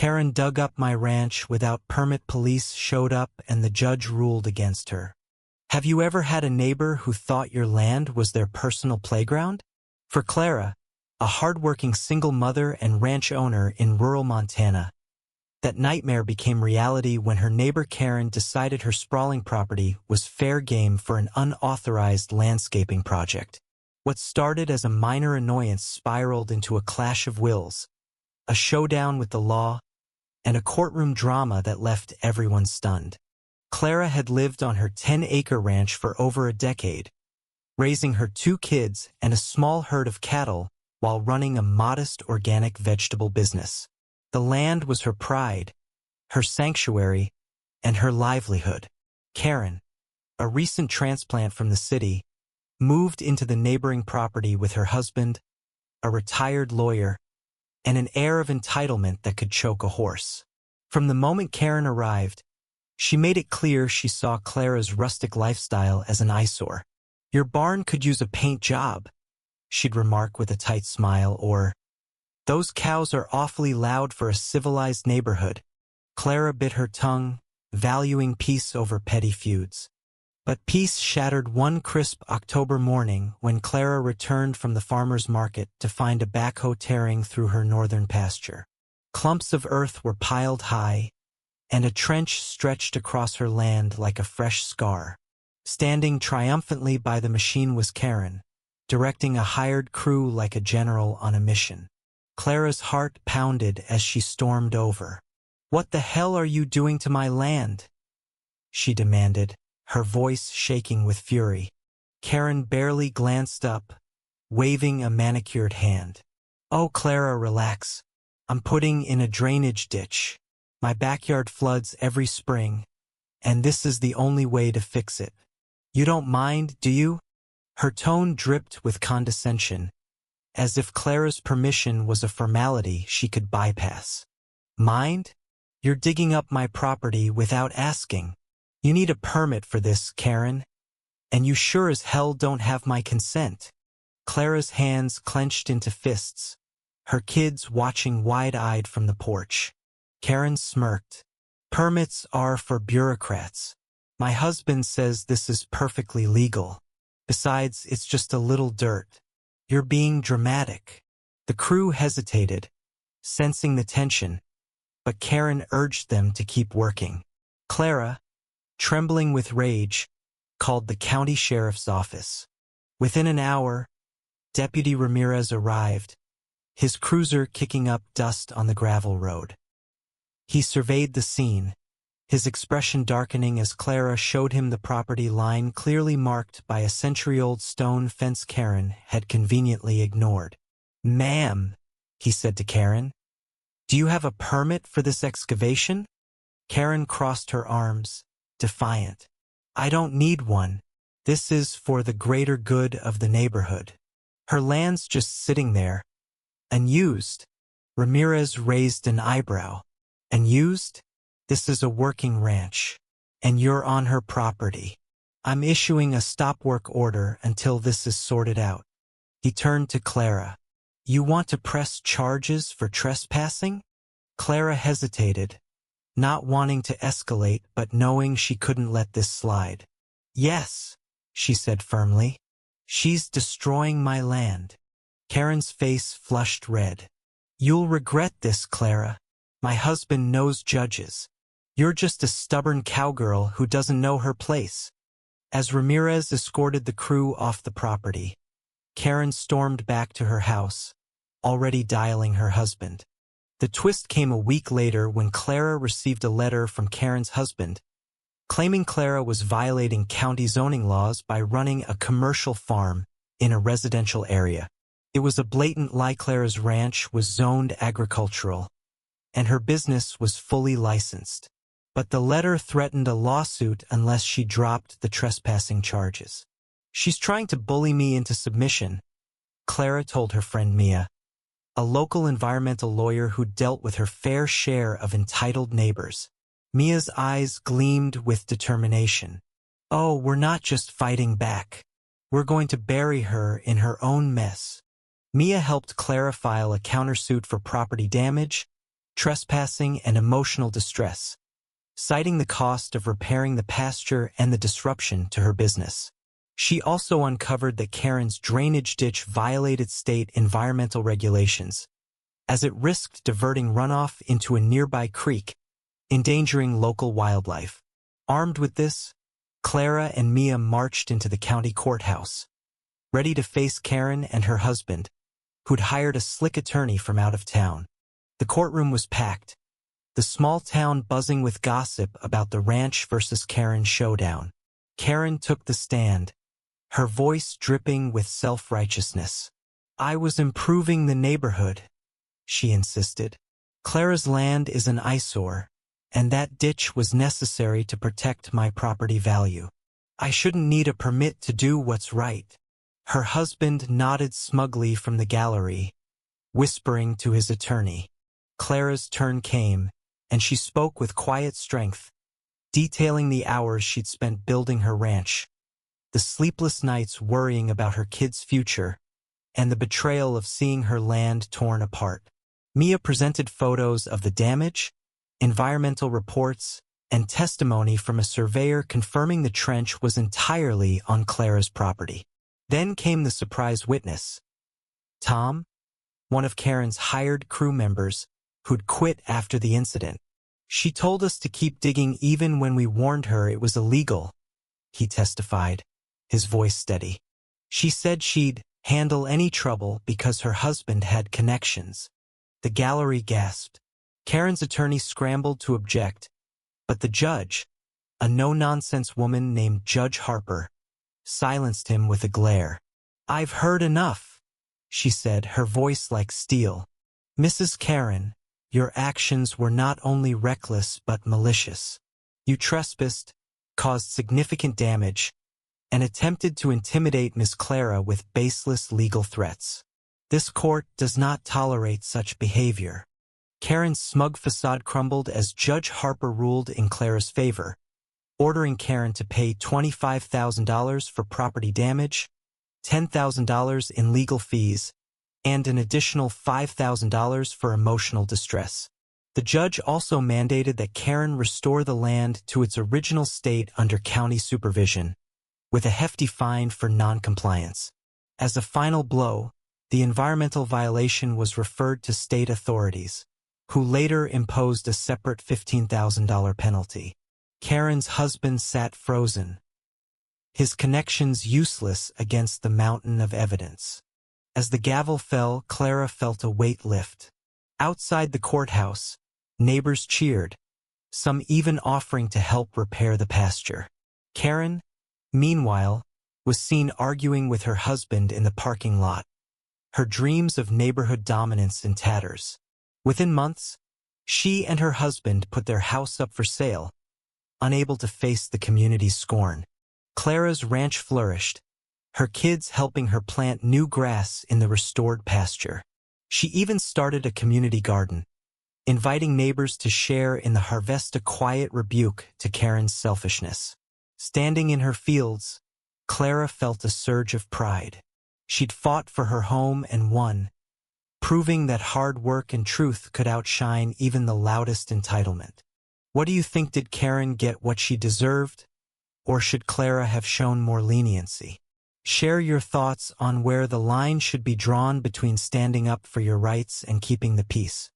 Karen dug up my ranch without permit. Police showed up and the judge ruled against her. Have you ever had a neighbor who thought your land was their personal playground? For Clara, a hardworking single mother and ranch owner in rural Montana, that nightmare became reality when her neighbor Karen decided her sprawling property was fair game for an unauthorized landscaping project. What started as a minor annoyance spiraled into a clash of wills, a showdown with the law, and a courtroom drama that left everyone stunned. Clara had lived on her 10-acre ranch for over a decade, raising her 2 kids and a small herd of cattle while running a modest organic vegetable business. The land was her pride, her sanctuary, and her livelihood. Karen, a recent transplant from the city, moved into the neighboring property with her husband, a retired lawyer, and an air of entitlement that could choke a horse. From the moment Karen arrived, she made it clear she saw Clara's rustic lifestyle as an eyesore. "Your barn could use a paint job," she'd remark with a tight smile, or, "Those cows are awfully loud for a civilized neighborhood." Clara bit her tongue, valuing peace over petty feuds. But peace shattered one crisp October morning when Clara returned from the farmer's market to find a backhoe tearing through her northern pasture. Clumps of earth were piled high, and a trench stretched across her land like a fresh scar. Standing triumphantly by the machine was Karen, directing a hired crew like a general on a mission. Clara's heart pounded as she stormed over. "What the hell are you doing to my land?" she demanded, her voice shaking with fury. Karen barely glanced up, waving a manicured hand. "Oh, Clara, relax. I'm putting in a drainage ditch. My backyard floods every spring, and this is the only way to fix it. You don't mind, do you?" Her tone dripped with condescension, as if Clara's permission was a formality she could bypass. "Mind? You're digging up my property without asking. You need a permit for this, Karen, and you sure as hell don't have my consent." Clara's hands clenched into fists, her kids watching wide-eyed from the porch. Karen smirked. "Permits are for bureaucrats. My husband says this is perfectly legal. Besides, it's just a little dirt. You're being dramatic." The crew hesitated, sensing the tension, but Karen urged them to keep working. Clara, trembling with rage, called the county sheriff's office. Within an hour, Deputy Ramirez arrived, his cruiser kicking up dust on the gravel road. He surveyed the scene, his expression darkening as Clara showed him the property line clearly marked by a century-old stone fence Karen had conveniently ignored. "Ma'am," he said to Karen, "do you have a permit for this excavation?" Karen crossed her arms, defiant. "I don't need one. This is for the greater good of the neighborhood. Her land's just sitting there, unused." Ramirez raised an eyebrow. "Unused? This is a working ranch, and you're on her property. I'm issuing a stop work order until this is sorted out." He turned to Clara. "You want to press charges for trespassing?" Clara hesitated, not wanting to escalate but knowing she couldn't let this slide. "Yes," she said firmly. "She's destroying my land." Karen's face flushed red. "You'll regret this, Clara. My husband knows judges. You're just a stubborn cowgirl who doesn't know her place." As Ramirez escorted the crew off the property, Karen stormed back to her house, already dialing her husband. The twist came a week later when Clara received a letter from Karen's husband, claiming Clara was violating county zoning laws by running a commercial farm in a residential area. It was a blatant lie. Clara's ranch was zoned agricultural, and her business was fully licensed. But the letter threatened a lawsuit unless she dropped the trespassing charges. "She's trying to bully me into submission," Clara told her friend Mia, a local environmental lawyer who dealt with her fair share of entitled neighbors. Mia's eyes gleamed with determination. "Oh, we're not just fighting back. We're going to bury her in her own mess." Mia helped Clara file a countersuit for property damage, trespassing, and emotional distress, citing the cost of repairing the pasture and the disruption to her business. She also uncovered that Karen's drainage ditch violated state environmental regulations, as it risked diverting runoff into a nearby creek, endangering local wildlife. Armed with this, Clara and Mia marched into the county courthouse, ready to face Karen and her husband, who'd hired a slick attorney from out of town. The courtroom was packed, the small town buzzing with gossip about the Ranch versus Karen showdown. Karen took the stand, her voice dripping with self-righteousness. "I was improving the neighborhood," she insisted. "Clara's land is an eyesore, and that ditch was necessary to protect my property value. I shouldn't need a permit to do what's right." Her husband nodded smugly from the gallery, whispering to his attorney. Clara's turn came, and she spoke with quiet strength, detailing the hours she'd spent building her ranch, the sleepless nights worrying about her kids' future, and the betrayal of seeing her land torn apart. Mia presented photos of the damage, environmental reports, and testimony from a surveyor confirming the trench was entirely on Clara's property. Then came the surprise witness, Tom, one of Karen's hired crew members, who'd quit after the incident. "She told us to keep digging even when we warned her it was illegal," he testified, his voice steady. "She said she'd handle any trouble because her husband had connections." The gallery gasped. Karen's attorney scrambled to object, but the judge, a no-nonsense woman named Judge Harper, silenced him with a glare. "I've heard enough," she said, her voice like steel. "Mrs. Karen, your actions were not only reckless but malicious. You trespassed, caused significant damage, and attempted to intimidate Miss Clara with baseless legal threats. This court does not tolerate such behavior." Karen's smug facade crumbled as Judge Harper ruled in Clara's favor, ordering Karen to pay $25,000 for property damage, $10,000 in legal fees, and an additional $5,000 for emotional distress. The judge also mandated that Karen restore the land to its original state under county supervision, with a hefty fine for noncompliance. As a final blow, the environmental violation was referred to state authorities, who later imposed a separate $15,000 penalty. Karen's husband sat frozen, his connections useless against the mountain of evidence. As the gavel fell, Clara felt a weight lift. Outside the courthouse, neighbors cheered, some even offering to help repair the pasture. Karen, meanwhile, was seen arguing with her husband in the parking lot, her dreams of neighborhood dominance in tatters. Within months, she and her husband put their house up for sale, unable to face the community's scorn. Clara's ranch flourished, her kids helping her plant new grass in the restored pasture. She even started a community garden, inviting neighbors to share in the harvest, a quiet rebuke to Karen's selfishness. Standing in her fields, Clara felt a surge of pride. She'd fought for her home and won, proving that hard work and truth could outshine even the loudest entitlement. What do you think? Did Karen get what she deserved, or should Clara have shown more leniency? Share your thoughts on where the line should be drawn between standing up for your rights and keeping the peace.